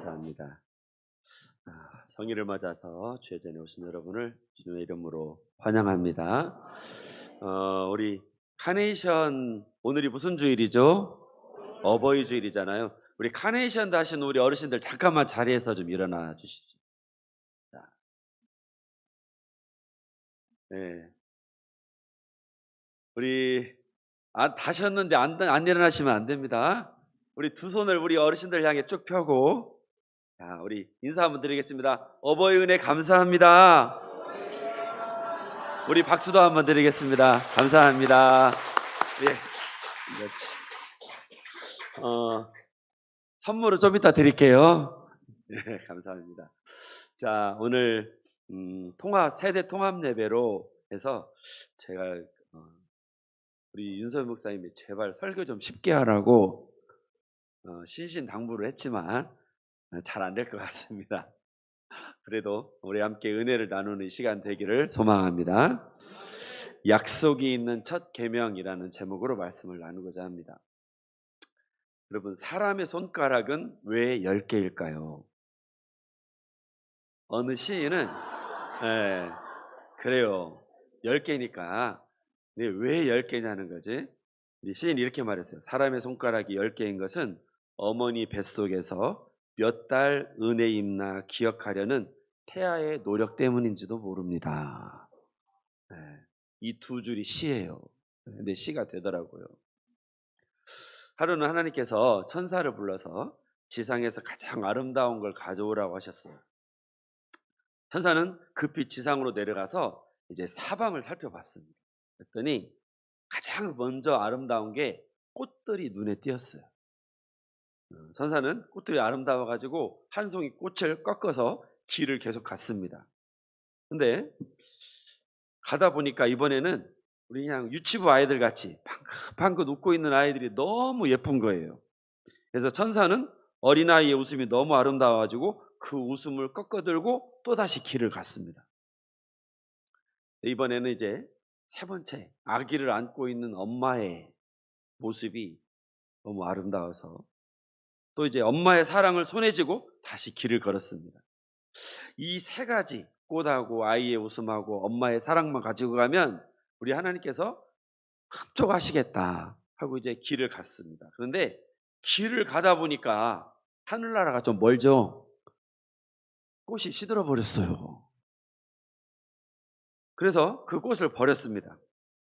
감사합니다. 성일을 맞아서 주의 전에 오신 여러분을 주님의 이름으로 환영합니다. 우리 카네이션, 오늘이 무슨 주일이죠? 어버이 주일이잖아요. 우리 카네이션 다신 우리 어르신들 잠깐만 자리에서 좀 일어나 주십시오. 자, 네. 우리 다셨는데 안 일어나시면 안 됩니다. 우리 두 손을 우리 어르신들 향해 쭉 펴고, 자, 우리 인사 한번 드리겠습니다. 어버이 은혜 감사합니다. 우리 박수도 한번 드리겠습니다. 감사합니다. 예. 선물을 좀 이따 드릴게요. 네, 감사합니다. 자, 오늘 세대 통합 예배로 해서 제가 우리 윤소연 목사님이 제발 설교 좀 쉽게 하라고 신신당부를 했지만 잘 안 될 것 같습니다. 그래도 우리 함께 은혜를 나누는 시간 되기를 소망합니다. 약속이 있는 첫 계명이라는 제목으로 말씀을 나누고자 합니다. 여러분, 사람의 손가락은 왜 10개일까요? 어느 시인은 그래요, 10개니까 왜 10개냐는 거지. 이 시인이 이렇게 말했어요. 사람의 손가락이 10개인 것은 어머니 뱃속에서 몇 달 은혜 입나 기억하려는 태아의 노력 때문인지도 모릅니다. 이 두 줄이 시예요. 근데 시가 되더라고요. 하루는 하나님께서 천사를 불러서 지상에서 가장 아름다운 걸 가져오라고 하셨어요. 천사는 급히 지상으로 내려가서 이제 사방을 살펴봤습니다. 그랬더니 가장 먼저 아름다운 게 꽃들이 눈에 띄었어요. 천사는 꽃들이 아름다워가지고 한 송이 꽃을 꺾어서 길을 계속 갔습니다. 근데 가다 보니까 이번에는 우리 그냥 유치부 아이들 같이 방긋방긋 웃고 있는 아이들이 너무 예쁜 거예요. 그래서 천사는 어린아이의 웃음이 너무 아름다워가지고 그 웃음을 꺾어들고 또다시 길을 갔습니다. 이번에는 이제 세 번째, 아기를 안고 있는 엄마의 모습이 너무 아름다워서 또 이제 엄마의 사랑을 손에 쥐고 다시 길을 걸었습니다. 이 세 가지, 꽃하고 아이의 웃음하고 엄마의 사랑만 가지고 가면 우리 하나님께서 흡족하시겠다 하고 이제 길을 갔습니다. 그런데 길을 가다 보니까 하늘나라가 좀 멀죠. 꽃이 시들어 버렸어요. 그래서 그 꽃을 버렸습니다.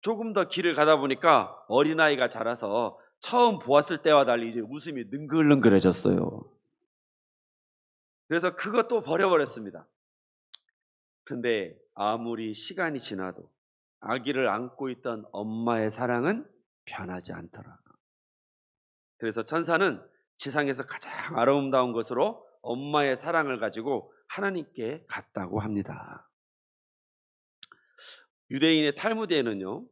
조금 더 길을 가다 보니까 어린아이가 자라서 처음 보았을 때와 달리 이제 웃음이 능글능글해졌어요. 그래서 그것도 버려버렸습니다. 그런데 아무리 시간이 지나도 아기를 안고 있던 엄마의 사랑은 변하지 않더라. 그래서 천사는 지상에서 가장 아름다운 것으로 엄마의 사랑을 가지고 하나님께 갔다고 합니다. 유대인의 탈무드에는요,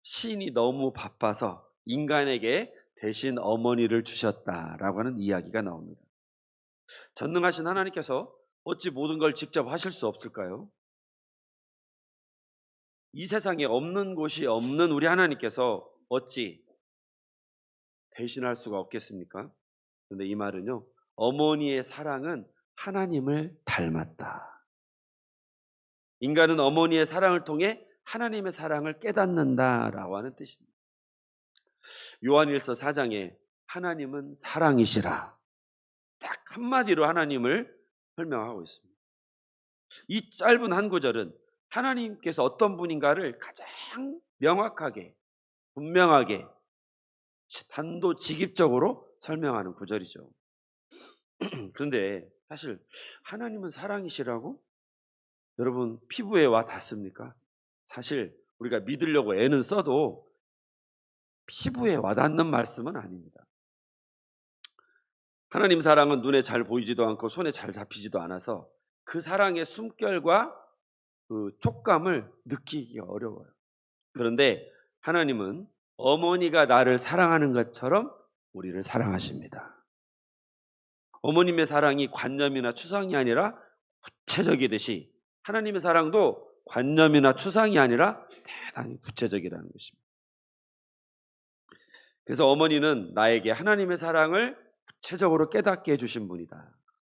신이 너무 바빠서 인간에게 대신 어머니를 주셨다라고 하는 이야기가 나옵니다. 전능하신 하나님께서 어찌 모든 걸 직접 하실 수 없을까요? 이 세상에 없는 곳이 없는 우리 하나님께서 어찌 대신할 수가 없겠습니까? 그런데 이 말은요, 어머니의 사랑은 하나님을 닮았다. 인간은 어머니의 사랑을 통해 하나님의 사랑을 깨닫는다라고 하는 뜻입니다. 요한일서 4장에 하나님은 사랑이시라, 딱 한마디로 하나님을 설명하고 있습니다. 이 짧은 한 구절은 하나님께서 어떤 분인가를 가장 명확하게, 분명하게, 단도직입적으로 설명하는 구절이죠. 그런데 사실 하나님은 사랑이시라고 여러분 피부에 와 닿습니까? 사실 우리가 믿으려고 애는 써도 피부에 와닿는 말씀은 아닙니다. 하나님 사랑은 눈에 잘 보이지도 않고 손에 잘 잡히지도 않아서 그 사랑의 숨결과 그 촉감을 느끼기가 어려워요. 그런데 하나님은 어머니가 나를 사랑하는 것처럼 우리를 사랑하십니다. 어머님의 사랑이 관념이나 추상이 아니라 구체적이듯이 하나님의 사랑도 관념이나 추상이 아니라 대단히 구체적이라는 것입니다. 그래서 어머니는 나에게 하나님의 사랑을 구체적으로 깨닫게 해주신 분이다.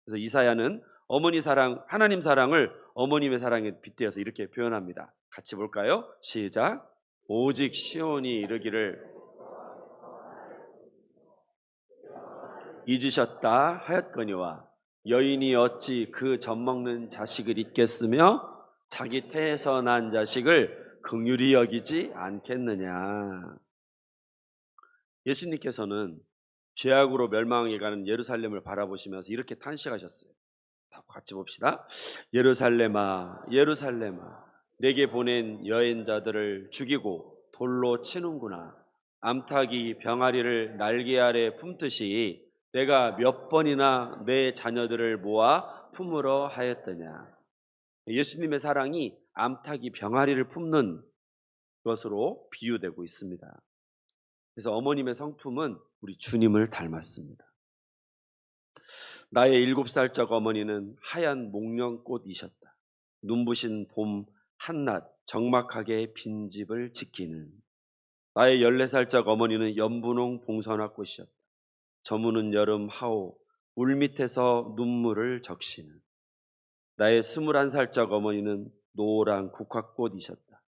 그래서 이사야는 어머니 사랑, 하나님 사랑을 어머님의 사랑에 빗대어서 이렇게 표현합니다. 같이 볼까요? 시작. 오직 시온이 이르기를 잊으셨다 하였거니와 여인이 어찌 그 젖먹는 자식을 잊겠으며 자기 태에서 난 자식을 긍휼히 여기지 않겠느냐. 예수님께서는 죄악으로 멸망해 가는 예루살렘을 바라보시면서 이렇게 탄식하셨어요. 다 같이 봅시다. 예루살렘아, 예루살렘아, 내게 보낸 여인자들을 죽이고 돌로 치는구나. 암탉이 병아리를 날개 아래 품듯이 내가 몇 번이나 내 자녀들을 모아 품으러 하였더냐. 예수님의 사랑이 암탉이 병아리를 품는 것으로 비유되고 있습니다. 그래서 어머님의 성품은 우리 주님을 닮았습니다. 나의 7살적 어머니는 하얀 목련꽃이셨다. 눈부신 봄 한낮 적막하게 빈집을 지키는. 나의 14살적 어머니는 연분홍 봉선화꽃이었다. 저무는 여름 하오 물밑에서 눈물을 적시는. 나의 21살적 어머니는 노란 국화꽃이셨다.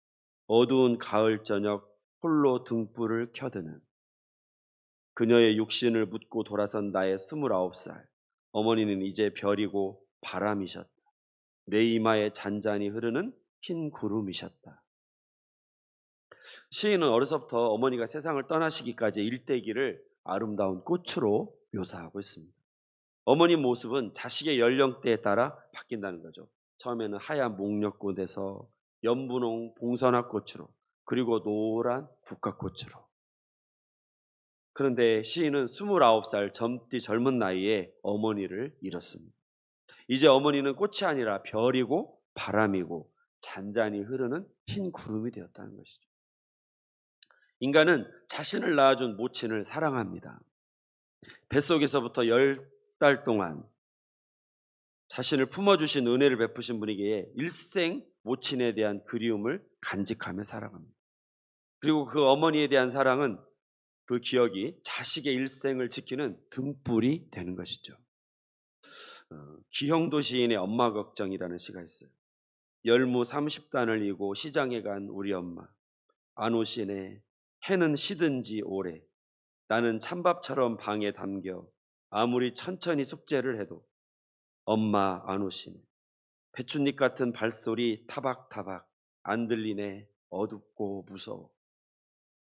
어두운 가을 저녁 홀로 등불을 켜드는. 그녀의 육신을 묻고 돌아선 나의 29살 어머니는 이제 별이고 바람이셨다. 내 이마에 잔잔히 흐르는 흰 구름이셨다. 시인은 어려서부터 어머니가 세상을 떠나시기까지 일대기를 아름다운 꽃으로 묘사하고 있습니다. 어머니 모습은 자식의 연령대에 따라 바뀐다는 거죠. 처음에는 하얀 목련꽃에서 연분홍 봉선화꽃으로, 그리고 노란 국화꽃으로. 그런데 시인은 29살 젊디 젊은 나이에 어머니를 잃었습니다. 이제 어머니는 꽃이 아니라 별이고 바람이고 잔잔히 흐르는 흰 구름이 되었다는 것이죠. 인간은 자신을 낳아준 모친을 사랑합니다. 뱃속에서부터 10달 동안 자신을 품어주신 은혜를 베푸신 분에게 일생 모친에 대한 그리움을 간직하며 살아갑니다. 그리고 그 어머니에 대한 사랑은 그 기억이 자식의 일생을 지키는 등불이 되는 것이죠. 기형도 시인의 엄마 걱정이라는 시가 있어요. 열무 30단을 이고 시장에 간 우리 엄마. 안 오시네. 해는 시든지 오래. 나는 찬밥처럼 방에 담겨 아무리 천천히 숙제를 해도 엄마 안 오시네. 배춧잎 같은 발소리 타박타박 안 들리네. 어둡고 무서워.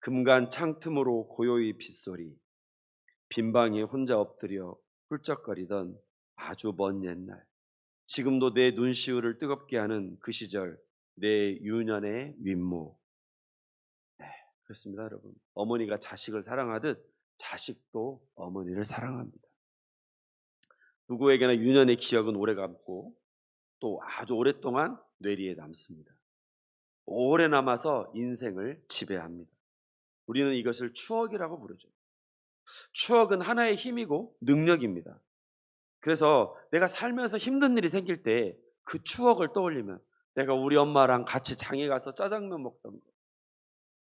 금간 창틈으로 고요히 빗소리. 빈방에 혼자 엎드려 훌쩍거리던 아주 먼 옛날. 지금도 내 눈시울을 뜨겁게 하는 그 시절 내 유년의 윗모. 네, 그렇습니다, 여러분. 어머니가 자식을 사랑하듯 자식도 어머니를 사랑합니다. 누구에게나 유년의 기억은 오래 감고 또 아주 오랫동안 뇌리에 남습니다. 오래 남아서 인생을 지배합니다. 우리는 이것을 추억이라고 부르죠. 추억은 하나의 힘이고 능력입니다. 그래서 내가 살면서 힘든 일이 생길 때 그 추억을 떠올리면, 내가 우리 엄마랑 같이 장에 가서 짜장면 먹던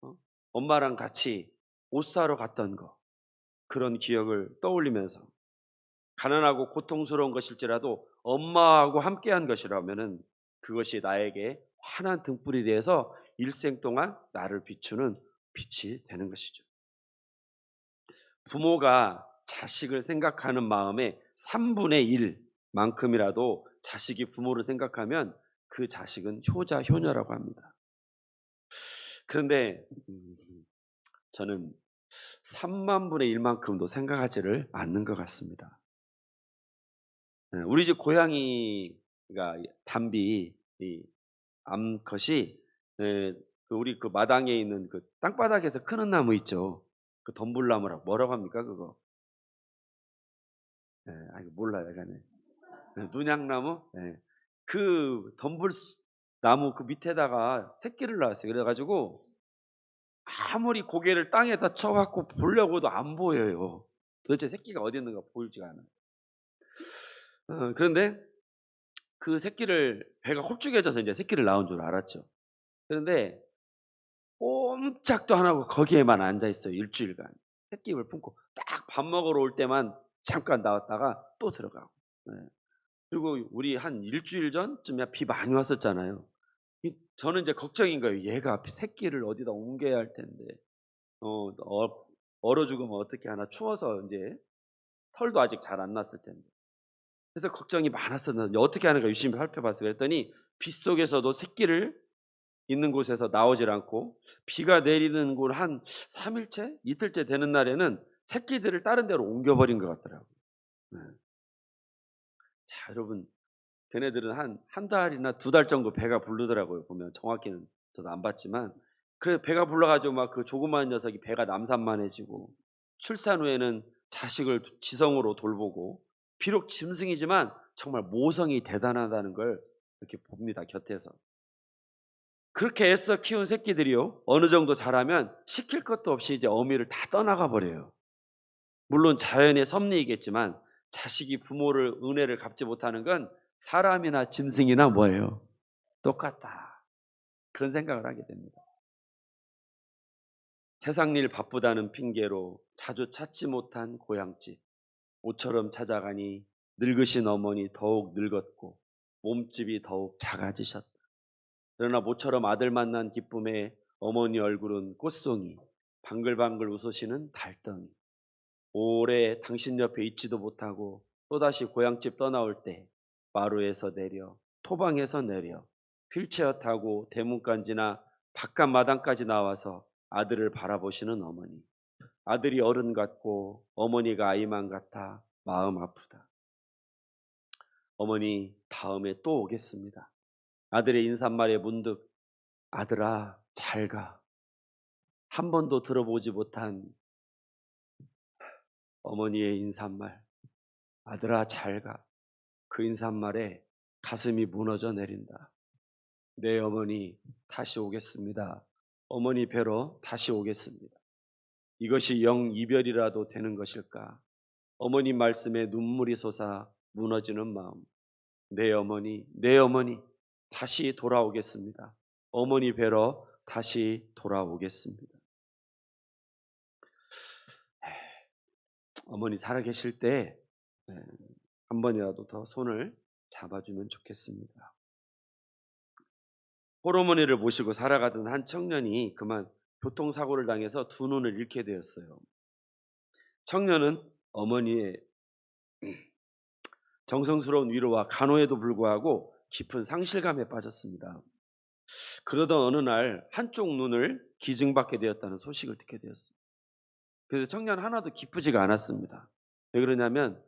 거, 엄마랑 같이 옷 사러 갔던 거, 그런 기억을 떠올리면서 가난하고 고통스러운 것일지라도 엄마하고 함께한 것이라면은 그것이 나에게 환한 등불이 되어서 일생 동안 나를 비추는 빛이 되는 것이죠. 부모가 자식을 생각하는 마음의 3분의 1만큼이라도 자식이 부모를 생각하면 그 자식은 효자, 효녀라고 합니다. 그런데 저는 3만 분의 1만큼도 생각하지를 않는 것 같습니다. 우리 집 고양이가 담비, 이 암컷이 우리 그 마당에 있는 그 땅바닥에서 크는 나무 있죠. 그 덤불나무라고 뭐라고 합니까 그거? 이거 몰라요, 이거는. 눈양나무? 그 덤불 나무 그 밑에다가 새끼를 낳았어요. 그래가지고 아무리 고개를 땅에다 쳐갖고 보려고도 안 보여요. 도대체 새끼가 어디 있는가 보이지가 않아요. 그런데 그 새끼를 배가 홀쭉해져서 이제 새끼를 낳은 줄 알았죠. 그런데 꼼짝도 안 하고 거기에만 앉아 있어요. 일주일간. 새끼를 품고 딱 밥 먹으러 올 때만 잠깐 나왔다가 또 들어가고. 그리고 우리 한 일주일 전쯤에 비 많이 왔었잖아요. 저는 이제 걱정인 거예요. 얘가 새끼를 어디다 옮겨야 할 텐데 얼어 죽으면 어떻게 하나, 추워서 이제 털도 아직 잘 안 났을 텐데. 그래서 걱정이 많았었는데 어떻게 하는가 유심히 살펴봤어요. 그랬더니 빗속에서도 새끼를 있는 곳에서 나오질 않고, 비가 내리는 곳 한 3일째 이틀째 되는 날에는 새끼들을 다른 데로 옮겨버린 것 같더라고요. 네. 자, 여러분, 걔네들은 한 달이나 2달 정도 배가 부르더라고요. 보면 정확히는 저도 안 봤지만, 그래 배가 불러가지고 막 그 조그마한 녀석이 배가 남산만해지고, 출산 후에는 자식을 지성으로 돌보고, 비록 짐승이지만 정말 모성이 대단하다는 걸 이렇게 봅니다, 곁에서. 그렇게 애써 키운 새끼들이요, 어느 정도 자라면 시킬 것도 없이 이제 어미를 다 떠나가 버려요. 물론 자연의 섭리이겠지만 자식이 부모를 은혜를 갚지 못하는 건 사람이나 짐승이나 뭐예요? 똑같다. 그런 생각을 하게 됩니다. 세상 일 바쁘다는 핑계로 자주 찾지 못한 고향집, 모처럼 찾아가니 늙으신 어머니 더욱 늙었고 몸집이 더욱 작아지셨다. 그러나 모처럼 아들 만난 기쁨에 어머니 얼굴은 꽃송이, 방글방글 웃으시는 달덩이. 오래 당신 옆에 있지도 못하고 또다시 고향집 떠나올 때 마루에서 내려, 토방에서 내려, 휠체어 타고 대문간지나 바깥 마당까지 나와서 아들을 바라보시는 어머니. 아들이 어른 같고 어머니가 아이만 같아 마음 아프다. 어머니, 다음에 또 오겠습니다. 아들의 인사말에 문득 아들아 잘 가, 한 번도 들어보지 못한 어머니의 인사말, 아들아 잘 가, 그 인사말에 가슴이 무너져 내린다. 내 어머니 다시 오겠습니다. 어머니 뵈러 다시 오겠습니다. 이것이 영 이별이라도 되는 것일까? 어머니 말씀에 눈물이 솟아 무너지는 마음. 내 어머니, 내 어머니 다시 돌아오겠습니다. 어머니 뵈러 다시 돌아오겠습니다. 어머니 살아계실 때 한 번이라도 더 손을 잡아주면 좋겠습니다. 홀어머니를 모시고 살아가던 한 청년이 그만 교통사고를 당해서 두 눈을 잃게 되었어요. 청년은 어머니의 정성스러운 위로와 간호에도 불구하고 깊은 상실감에 빠졌습니다. 그러던 어느 날 한쪽 눈을 기증받게 되었다는 소식을 듣게 되었어요. 그래서 청년 하나도 기쁘지가 않았습니다. 왜 그러냐면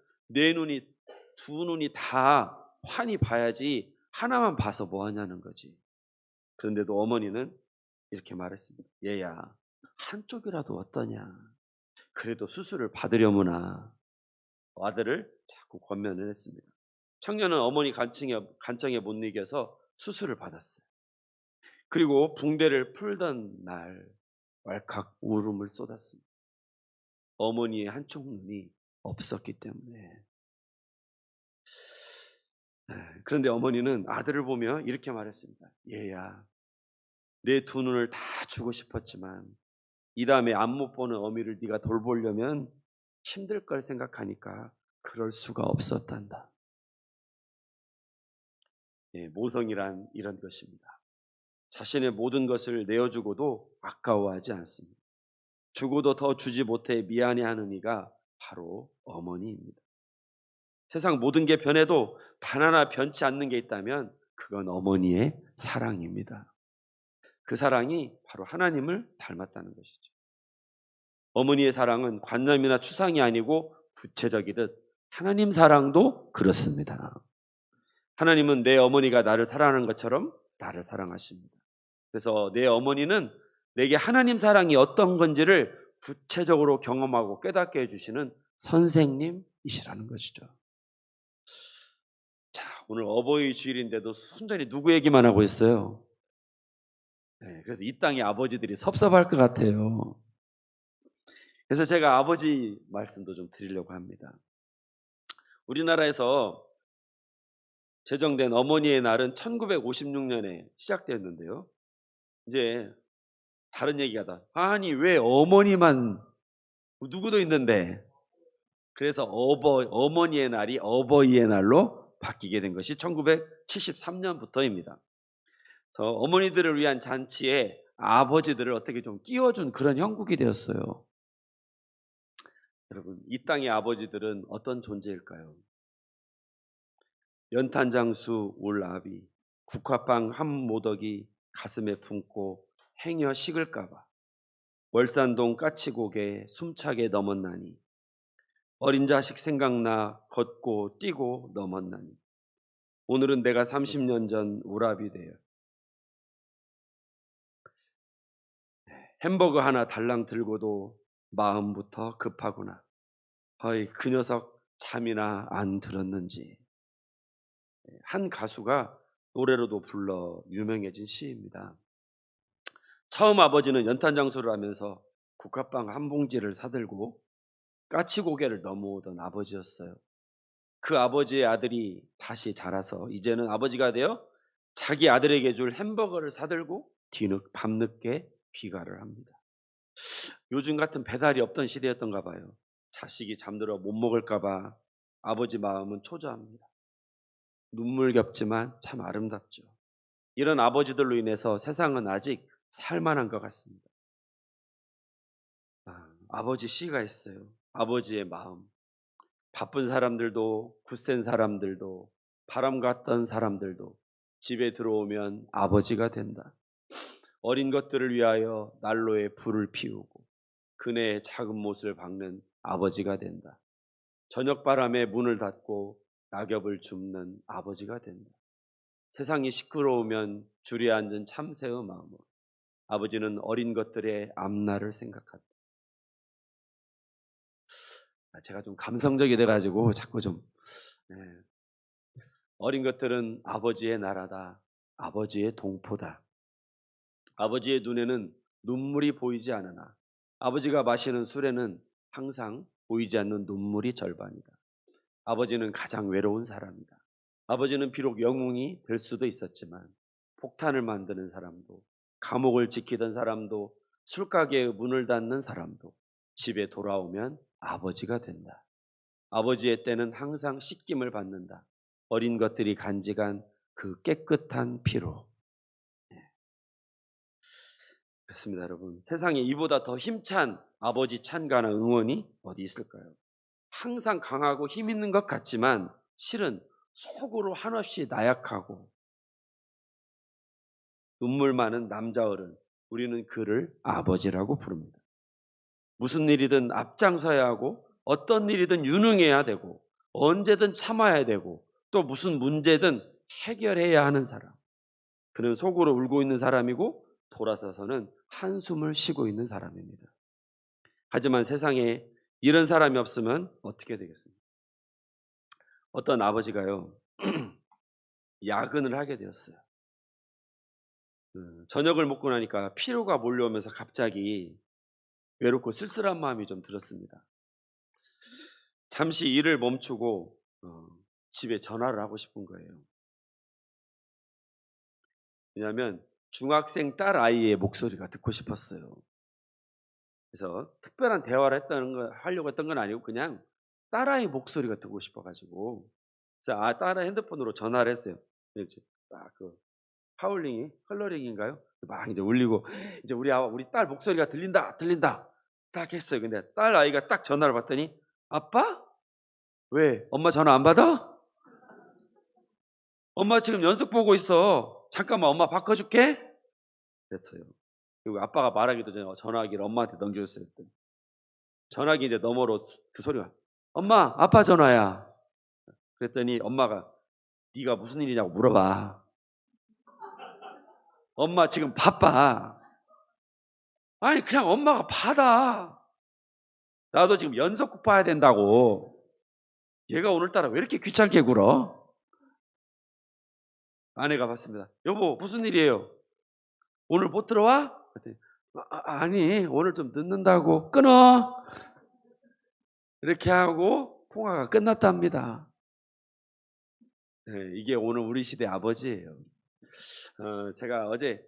두 눈이 다 환히 봐야지 하나만 봐서 뭐 하냐는 거지. 그런데도 어머니는 이렇게 말했습니다. 얘야, 한쪽이라도 어떠냐. 그래도 수술을 받으려무나. 아들을 자꾸 권면을 했습니다. 청년은 어머니 간청에 못 이겨서 수술을 받았어요. 그리고 붕대를 풀던 날 왈칵 울음을 쏟았습니다. 어머니의 한쪽 눈이 없었기 때문에. 그런데 어머니는 아들을 보며 이렇게 말했습니다. 얘야, 내 두 눈을 다 주고 싶었지만 이 다음에 앞 못 보는 어미를 네가 돌보려면 힘들 걸 생각하니까 그럴 수가 없었단다. 모성이란 이런 것입니다. 자신의 모든 것을 내어주고도 아까워하지 않습니다. 주고도 더 주지 못해 미안해하는 이가 바로 어머니입니다. 세상 모든 게 변해도 단 하나 변치 않는 게 있다면 그건 어머니의 사랑입니다. 그 사랑이 바로 하나님을 닮았다는 것이죠. 어머니의 사랑은 관념이나 추상이 아니고 구체적이듯 하나님 사랑도 그렇습니다. 하나님은 내 어머니가 나를 사랑하는 것처럼 나를 사랑하십니다. 그래서 내 어머니는 내게 하나님 사랑이 어떤 건지를 구체적으로 경험하고 깨닫게 해주시는 선생님이시라는 것이죠. 자, 오늘 어버이 주일인데도 순전히 누구 얘기만 하고 있어요. 그래서 이 땅의 아버지들이 섭섭할 것 같아요. 그래서 제가 아버지 말씀도 좀 드리려고 합니다. 우리나라에서 제정된 어머니의 날은 1956년에 시작되었는데요. 이제 다른 얘기가 다. 아니 왜 어머니만, 누구도 있는데. 그래서 어머니의 날이 어버이의 날로 바뀌게 된 것이 1973년부터입니다. 어머니들을 위한 잔치에 아버지들을 어떻게 좀 끼워준 그런 형국이 되었어요. 여러분, 이 땅의 아버지들은 어떤 존재일까요? 연탄장수 울아비, 국화빵 한 모덕이 가슴에 품고 행여 식을까봐 월산동 까치고개 숨차게 넘었나니 어린 자식 생각나 걷고 뛰고 넘었나니 오늘은 내가 30년 전 울아비 되어 햄버거 하나 달랑 들고도 마음부터 급하구나. 어이, 그 녀석 잠이나 안 들었는지. 한 가수가 노래로도 불러 유명해진 시입니다. 처음 아버지는 연탄장수를 하면서 국화빵 한 봉지를 사들고 까치고개를 넘어오던 아버지였어요. 그 아버지의 아들이 다시 자라서 이제는 아버지가 되어 자기 아들에게 줄 햄버거를 사들고 밤늦게 귀가를 합니다. 요즘 같은 배달이 없던 시대였던가 봐요. 자식이 잠들어 못 먹을까 봐 아버지 마음은 초조합니다. 눈물겹지만 참 아름답죠. 이런 아버지들로 인해서 세상은 아직 살만한 것 같습니다. 아버지 시가 있어요. 아버지의 마음. 바쁜 사람들도 굳센 사람들도 바람 같던 사람들도 집에 들어오면 아버지가 된다. 어린 것들을 위하여 난로에 불을 피우고 그네의 작은 못을 박는 아버지가 된다. 저녁 바람에 문을 닫고 낙엽을 줍는 아버지가 된다. 세상이 시끄러우면 줄에 앉은 참새의 마음으로 아버지는 어린 것들의 앞날을 생각한다. 제가 좀 감성적이 돼가지고 자꾸 좀 어린 것들은 아버지의 나라다. 아버지의 동포다. 아버지의 눈에는 눈물이 보이지 않으나 아버지가 마시는 술에는 항상 보이지 않는 눈물이 절반이다. 아버지는 가장 외로운 사람이다. 아버지는 비록 영웅이 될 수도 있었지만 폭탄을 만드는 사람도 감옥을 지키던 사람도 술가게의 문을 닫는 사람도 집에 돌아오면 아버지가 된다. 아버지의 때는 항상 씻김을 받는다. 어린 것들이 간직한 그 깨끗한 피로. 그렇습니다, 여러분. 세상에 이보다 더 힘찬 아버지 찬가나 응원이 어디 있을까요? 항상 강하고 힘 있는 것 같지만 실은 속으로 한없이 나약하고 눈물 많은 남자 어른, 우리는 그를 아버지라고 부릅니다. 무슨 일이든 앞장서야 하고 어떤 일이든 유능해야 되고 언제든 참아야 되고 또 무슨 문제든 해결해야 하는 사람. 그는 속으로 울고 있는 사람이고 돌아서서는 한숨을 쉬고 있는 사람입니다. 하지만 세상에 이런 사람이 없으면 어떻게 되겠습니까? 어떤 아버지가요 야근을 하게 되었어요. 저녁을 먹고 나니까 피로가 몰려오면서 갑자기 외롭고 쓸쓸한 마음이 좀 들었습니다. 잠시 일을 멈추고 집에 전화를 하고 싶은 거예요. 왜냐하면 중학생 딸 아이의 목소리가 듣고 싶었어요. 그래서 특별한 대화를 하려고 했던 건 아니고 그냥 딸아이 목소리가 듣고 싶어가지고 그래서 딸아이 핸드폰으로 전화를 했어요. 이제 딱 그 하울링이 컬러링인가요? 막 이제 울리고 이제 우리 딸 목소리가 들린다 딱 했어요. 근데 딸 아이가 딱 전화를 받더니 아빠? 왜? 엄마 전화 안 받아? 엄마 지금 연속 보고 있어. 잠깐만 엄마 바꿔줄게. 그랬어요. 그리고 아빠가 말하기도 전에 전화기를 엄마한테 넘겨줬어요. 전화기 이제 너머로 그 소리가 엄마 아빠 전화야. 그랬더니 엄마가 네가 무슨 일이냐고 물어봐. 엄마 지금 바빠. 아니 그냥 엄마가 받아. 나도 지금 연속극 봐야 된다고. 얘가 오늘따라 왜 이렇게 귀찮게 굴어? 아내가 받습니다. 여보 무슨 일이에요? 오늘 못 들어와? 아니 오늘 좀 늦는다고. 끊어. 이렇게 하고 통화가 끝났답니다. 네, 이게 오늘 우리 시대 아버지예요. 제가 어제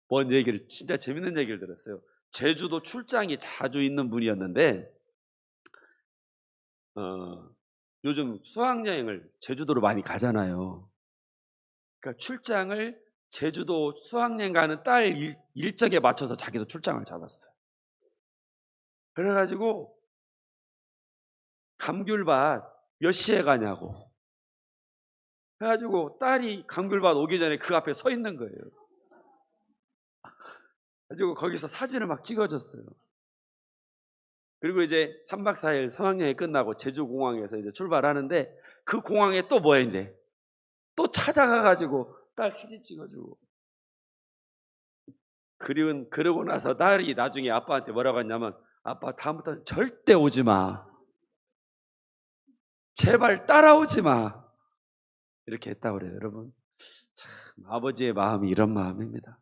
뭔 얘기를 진짜 재밌는 얘기를 들었어요. 제주도 출장이 자주 있는 분이었는데 요즘 수학여행을 제주도로 많이 가잖아요. 그러니까 출장을 제주도 수학여행 가는 딸 일정에 맞춰서 자기도 출장을 잡았어요. 그래가지고 감귤밭 몇 시에 가냐고. 그래가지고 딸이 감귤밭 오기 전에 그 앞에 서 있는 거예요. 그래가지고 거기서 사진을 막 찍어줬어요. 그리고 이제 3박 4일 수학여행이 끝나고 제주공항에서 이제 출발하는데 그 공항에 또 뭐야 이제 또 찾아가가지고 딸 사진 찍어주고. 그러고 나서 딸이 나중에 아빠한테 뭐라고 했냐면, 아빠 다음부터는 절대 오지 마. 제발 따라오지 마. 이렇게 했다고 그래요. 여러분, 참 아버지의 마음이 이런 마음입니다.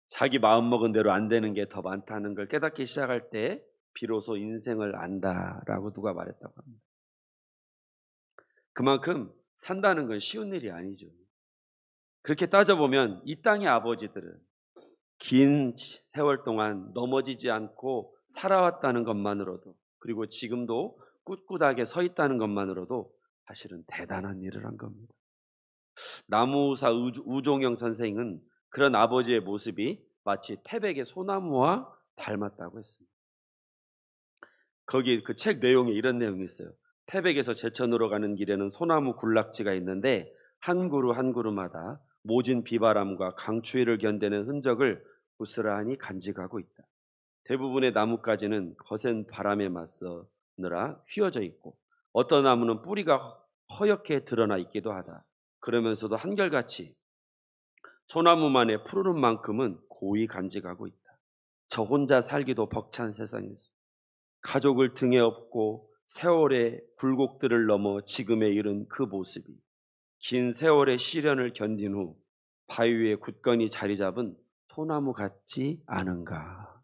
자기 마음먹은 대로 안 되는 게 더 많다는 걸 깨닫기 시작할 때 비로소 인생을 안다라고 누가 말했다고 합니다. 그만큼 산다는 건 쉬운 일이 아니죠. 그렇게 따져보면 이 땅의 아버지들은 긴 세월 동안 넘어지지 않고 살아왔다는 것만으로도, 그리고 지금도 꿋꿋하게 서 있다는 것만으로도 사실은 대단한 일을 한 겁니다. 나무사 우종영 선생은 그런 아버지의 모습이 마치 태백의 소나무와 닮았다고 했습니다. 거기 그 책 내용에 이런 내용이 있어요. 태백에서 제천으로 가는 길에는 소나무 군락지가 있는데 한 그루 한 그루마다 모진 비바람과 강추위를 견디는 흔적을 고스란히 간직하고 있다. 대부분의 나뭇가지는 거센 바람에 맞서느라 휘어져 있고 어떤 나무는 뿌리가 허옇게 드러나 있기도 하다. 그러면서도 한결같이 소나무만의 푸르른 만큼은 고이 간직하고 있다. 저 혼자 살기도 벅찬 세상에서 가족을 등에 업고 세월의 굴곡들을 넘어 지금에 이른 그 모습이 긴 세월의 시련을 견딘 후 바위 위에 굳건히 자리 잡은 소나무 같지 않은가.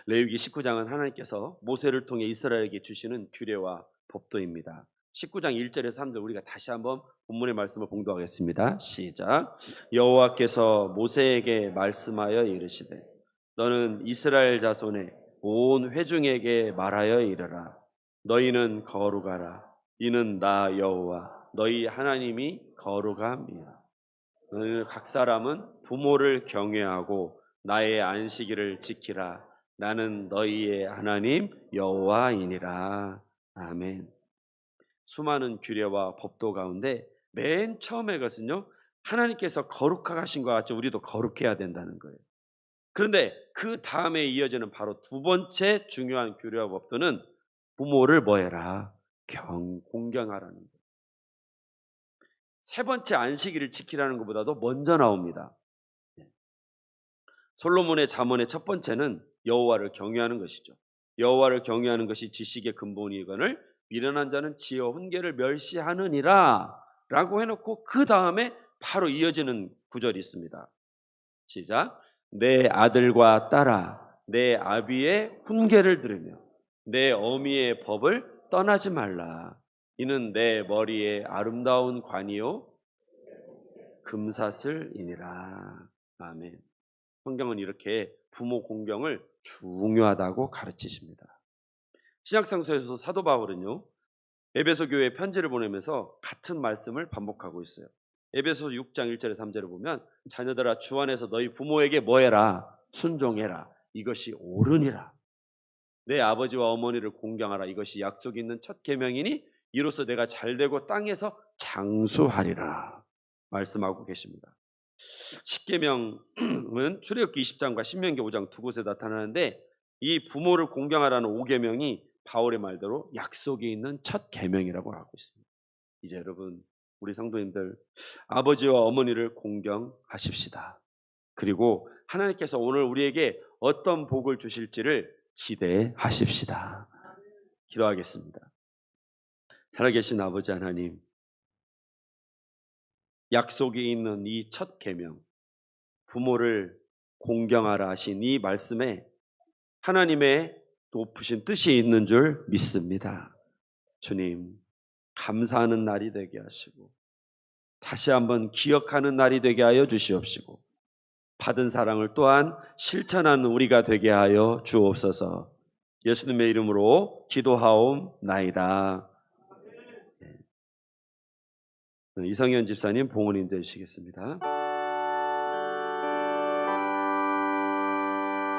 레위기 19장은 하나님께서 모세를 통해 이스라엘에게 주시는 규례와 법도입니다. 19장 1절에서 3절 우리가 다시 한번 본문의 말씀을 봉독하겠습니다. 시작. 여호와께서 모세에게 말씀하여 이르시되 너는 이스라엘 자손의 온 회중에게 말하여 이르라. 너희는 거룩하라. 이는 나 여호와 너희 하나님이 거룩함이라. 너희는 각 사람은 부모를 경외하고 나의 안식일을 지키라. 나는 너희의 하나님 여호와이니라. 아멘. 수많은 규례와 법도 가운데 맨 처음에 것은요, 하나님께서 거룩하신 것 같이 우리도 거룩해야 된다는 거예요. 그런데 그 다음에 이어지는 바로 두 번째 중요한 규례와 법도는 부모를 뭐해라? 공경하라는 거예요. 세 번째 안식일을 지키라는 것보다도 먼저 나옵니다. 솔로몬의 잠언의 첫 번째는 여호와를 경외하는 것이죠. 여호와를 경외하는 것이 지식의 근본이거늘 미련한 자는 지혜와 훈계를 멸시하느니라 라고 해놓고 그 다음에 바로 이어지는 구절이 있습니다. 시작. 내 아들과 딸아 내 아비의 훈계를 들으며 내 어미의 법을 떠나지 말라. 이는 내 머리에 아름다운 관이요 금사슬이니라. 아멘. 성경은 이렇게 부모 공경을 중요하다고 가르치십니다. 신약성서에서 사도 바울은요, 에베소 교회에 편지를 보내면서 같은 말씀을 반복하고 있어요. 에베소 6장 1절에 3절을 보면 자녀들아 주 안에서 너희 부모에게 뭐해라? 순종해라. 이것이 옳으니라. 내 아버지와 어머니를 공경하라. 이것이 약속 있는 첫 계명이니 이로써 내가 잘되고 땅에서 장수하리라 말씀하고 계십니다. 십계명은 출애굽기 20장과 신명기 5장 두 곳에 나타나는데 이 부모를 공경하라는 5계명이 바울의 말대로 약속이 있는 첫 계명이라고 하고 있습니다. 이제 여러분 우리 성도님들 아버지와 어머니를 공경하십시다. 그리고 하나님께서 오늘 우리에게 어떤 복을 주실지를 기대하십시다. 기도하겠습니다. 살아계신 아버지 하나님, 약속이 있는 이 첫 계명, 부모를 공경하라 하신 이 말씀에 하나님의 높으신 뜻이 있는 줄 믿습니다. 주님, 감사하는 날이 되게 하시고 다시 한번 기억하는 날이 되게 하여 주시옵시고 받은 사랑을 또한 실천하는 우리가 되게 하여 주옵소서. 예수님의 이름으로 기도하옵나이다. 이성현 집사님 봉헌 인도해 주시겠습니다.